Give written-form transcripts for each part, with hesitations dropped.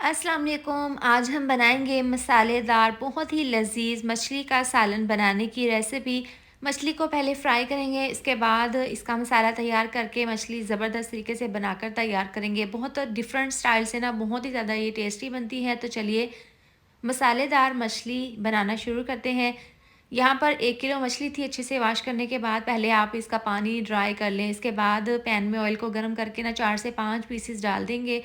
अस्सलाम वालेकुम। आज हम बनाएंगे मसालेदार बहुत ही लजीज मछली का सालन बनाने की रेसिपी। मछली को पहले फ्राई करेंगे, इसके बाद इसका मसाला तैयार करके मछली ज़बरदस्त तरीके से बनाकर तैयार करेंगे। बहुत डिफरेंट स्टाइल से ना बहुत ही ज़्यादा ये टेस्टी बनती है। तो चलिए मसालेदार मछली बनाना शुरू करते हैं। यहाँ पर 1 किलो मछली थी। अच्छे से वॉश करने के बाद पहले आप इसका पानी ड्राई कर लें। इसके बाद पैन में ऑयल को गर्म करके ना 4 से 5 पीसेस डाल देंगे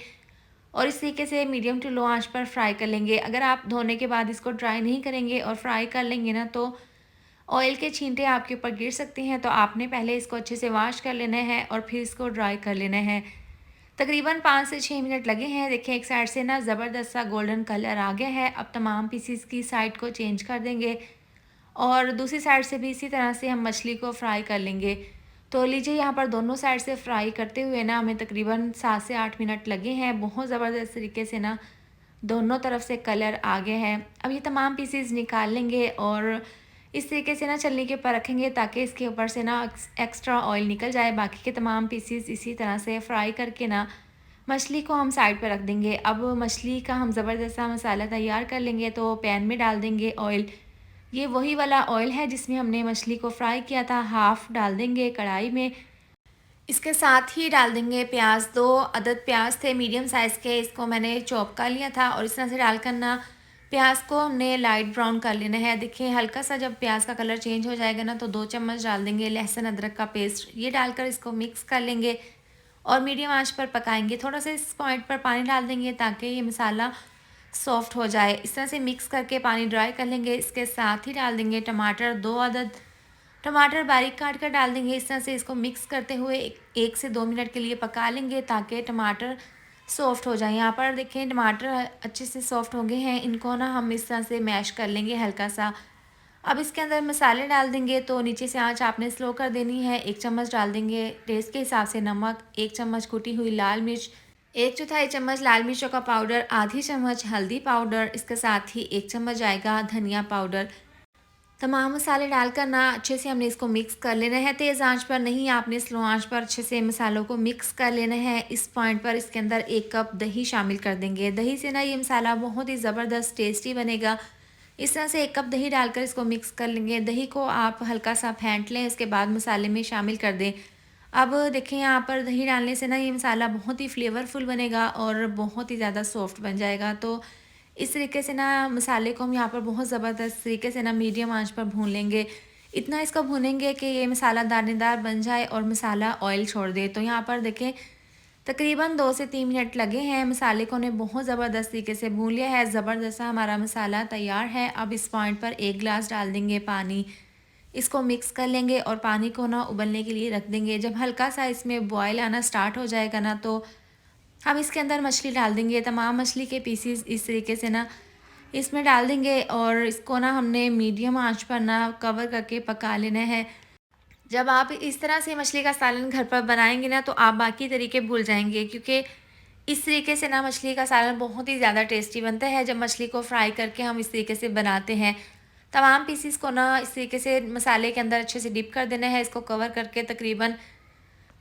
और इस तरीके से मीडियम टू लो आंच पर फ्राई कर लेंगे। अगर आप धोने के बाद इसको ड्राई नहीं करेंगे और फ्राई कर लेंगे ना, तो ऑयल के छींटे आपके ऊपर गिर सकते हैं। तो आपने पहले इसको अच्छे से वॉश कर लेना है और फिर इसको ड्राई कर लेना है। तकरीबन 5 से 6 मिनट लगे हैं। देखिए एक साइड से ना ज़बरदस्त सा गोल्डन कलर आ गया है। अब तमाम पीसीस की साइड को चेंज कर देंगे और दूसरी साइड से भी इसी तरह से हम मछली को फ्राई कर लेंगे। तो लीजिए यहाँ पर दोनों साइड से फ्राई करते हुए ना हमें तकरीबन 7 से 8 मिनट लगे हैं। बहुत ज़बरदस्त तरीके से ना दोनों तरफ से कलर आ गए हैं। अब ये तमाम पीसेस निकाल लेंगे और इस तरीके से ना छलनी के ऊपर रखेंगे ताकि इसके ऊपर से ना एक्स्ट्रा ऑयल निकल जाए। बाकी के तमाम पीसेस इसी तरह से फ्राई करके ना मछली को हम साइड पर रख देंगे। अब मछली का हम ज़बरदस्त सा मसाला तैयार कर लेंगे। तो पैन में डाल देंगे ऑयल। ये वही वाला ऑयल है जिसमें हमने मछली को फ्राई किया था। हाफ़ डाल देंगे कढ़ाई में। इसके साथ ही डाल देंगे प्याज। 2 अदद प्याज थे मीडियम साइज़ के, इसको मैंने चॉप कर लिया था और इस तरह से डालकर ना प्याज को हमने लाइट ब्राउन कर लेना है। देखिए हल्का सा जब प्याज का कलर चेंज हो जाएगा ना, तो 2 चम्मच डाल देंगे लहसुन अदरक का पेस्ट। ये डालकर इसको मिक्स कर लेंगे और मीडियम आंच पर पकाएंगे। थोड़ा सा इस पॉइंट पर पानी डाल देंगे ताकि ये मसाला सॉफ्ट हो जाए। इस तरह से मिक्स करके पानी ड्राई कर लेंगे। इसके साथ ही डाल देंगे टमाटर। 2 अदद टमाटर बारीक काट कर डाल देंगे। इस तरह से इसको मिक्स करते हुए 1 से 2 मिनट के लिए पका लेंगे ताकि टमाटर सॉफ्ट हो जाए। यहाँ पर देखें टमाटर अच्छे से सॉफ्ट हो गए हैं। इनको ना हम इस तरह से मैश कर लेंगे हल्का सा। अब इसके अंदर मसाले डाल देंगे। तो नीचे से आंच आपने स्लो कर देनी है। 1 चम्मच डाल देंगे टेस्ट के हिसाब से नमक, 1 चम्मच कुटी हुई लाल मिर्च, 1/4 चम्मच लाल मिर्चों का पाउडर, आधी चम्मच हल्दी पाउडर, इसके साथ ही 1 चम्मच जाएगा धनिया पाउडर। तमाम मसाले डालकर ना अच्छे से हमने इसको मिक्स कर लेना है। तेज़ आंच पर नहीं, आपने स्लो आंच पर अच्छे से मसालों को मिक्स कर लेना है। इस पॉइंट पर इसके अंदर 1 कप दही शामिल कर देंगे। दही से ना ये मसाला बहुत ही ज़बरदस्त टेस्टी बनेगा। इस तरह से 1 कप दही डालकर इसको मिक्स कर लेंगे। दही को आप हल्का सा फेंट लें, इसके बाद मसाले में शामिल कर दें। अब देखें यहाँ पर दही डालने से ना ये मसाला बहुत ही फ्लेवरफुल बनेगा और बहुत ही ज़्यादा सॉफ्ट बन जाएगा। तो इस तरीके से ना मसाले को हम यहाँ पर बहुत ज़बरदस्त तरीके से ना मीडियम आंच पर भून लेंगे। इतना इसको भूनेंगे कि ये मसाला दानेदार बन जाए और मसाला ऑयल छोड़ दे। तो यहाँ पर देखें तकरीबन 2 से 3 मिनट लगे हैं। मसाले को ने बहुत ज़बरदस्त तरीके से भून लिया है। ज़बरदस्त सा हमारा मसाला तैयार है। अब इस पॉइंट पर 1 गिलास डाल देंगे पानी। इसको मिक्स कर लेंगे और पानी को ना उबलने के लिए रख देंगे। जब हल्का सा इसमें बॉयल आना स्टार्ट हो जाएगा ना, तो हम इसके अंदर मछली डाल देंगे। तमाम मछली के पीसीस इस तरीके से ना इसमें डाल देंगे और इसको ना हमने मीडियम आंच पर ना कवर करके पका लेना है। जब आप इस तरह से मछली का सालन घर पर बनाएंगे ना, तो आप बाकी तरीके भूल जाएंगे, क्योंकि इस तरीके से ना मछली का सालन बहुत ही ज़्यादा टेस्टी बनता है जब मछली को फ्राई करके हम इस तरीके से बनाते हैं। तमाम पीसीस को ना इस तरीके से मसाले के अंदर अच्छे से डिप कर देना है। इसको कवर करके तकरीबन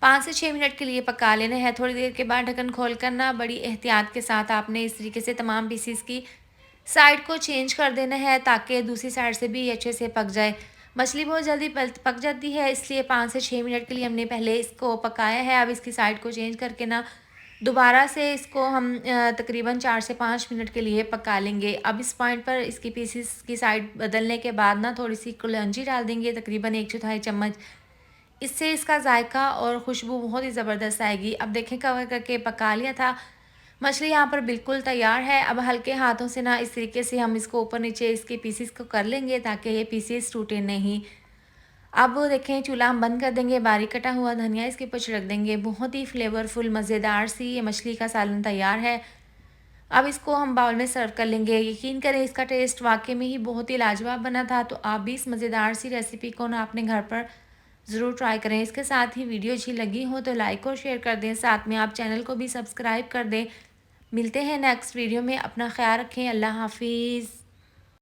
5 से 6 मिनट के लिए पका लेना है। थोड़ी देर के बाद ढक्कन खोल कर ना बड़ी एहतियात के साथ आपने इस तरीके से तमाम पीसीस की साइड को चेंज कर देना है ताकि दूसरी साइड से भी अच्छे से पक जाए। मछली बहुत जल्दी पक जाती है, इसलिए 5 से 6 मिनट के लिए हमने पहले इसको पकाया है। अब इसकी साइड को चेंज करके ना दोबारा से इसको हम तकरीबन 4 से 5 मिनट के लिए पका लेंगे। अब इस पॉइंट पर इसकी पीसीस की साइड बदलने के बाद ना थोड़ी सी कलौंजी डाल देंगे, तकरीबन 1/4 चम्मच। इससे इसका जायका और खुशबू बहुत ही ज़बरदस्त आएगी। अब देखें कवर करके पका लिया था। मछली यहाँ पर बिल्कुल तैयार है। अब हल्के हाथों से ना इस तरीके से हम इसको ऊपर नीचे इसके पीसेस को कर लेंगे ताकि ये पीसेस टूटे नहीं। अब देखें चूल्हा हम बंद कर देंगे। बारीक कटा हुआ धनिया इसके ऊपर छिड़क देंगे। बहुत ही फ्लेवरफुल मज़ेदार सी ये मछली का सालन तैयार है। अब इसको हम बाउल में सर्व कर लेंगे। यकीन करें इसका टेस्ट वाकई में ही बहुत ही लाजवाब बना था। तो आप भी इस मज़ेदार सी रेसिपी को ना अपने घर पर ज़रूर ट्राई करें। इसके साथ ही वीडियो अच्छी लगी हो तो लाइक और शेयर कर दें। साथ में आप चैनल को भी सब्सक्राइब कर दें। मिलते हैं नेक्स्ट वीडियो में। अपना ख्याल रखें। अल्लाह हाफिज़।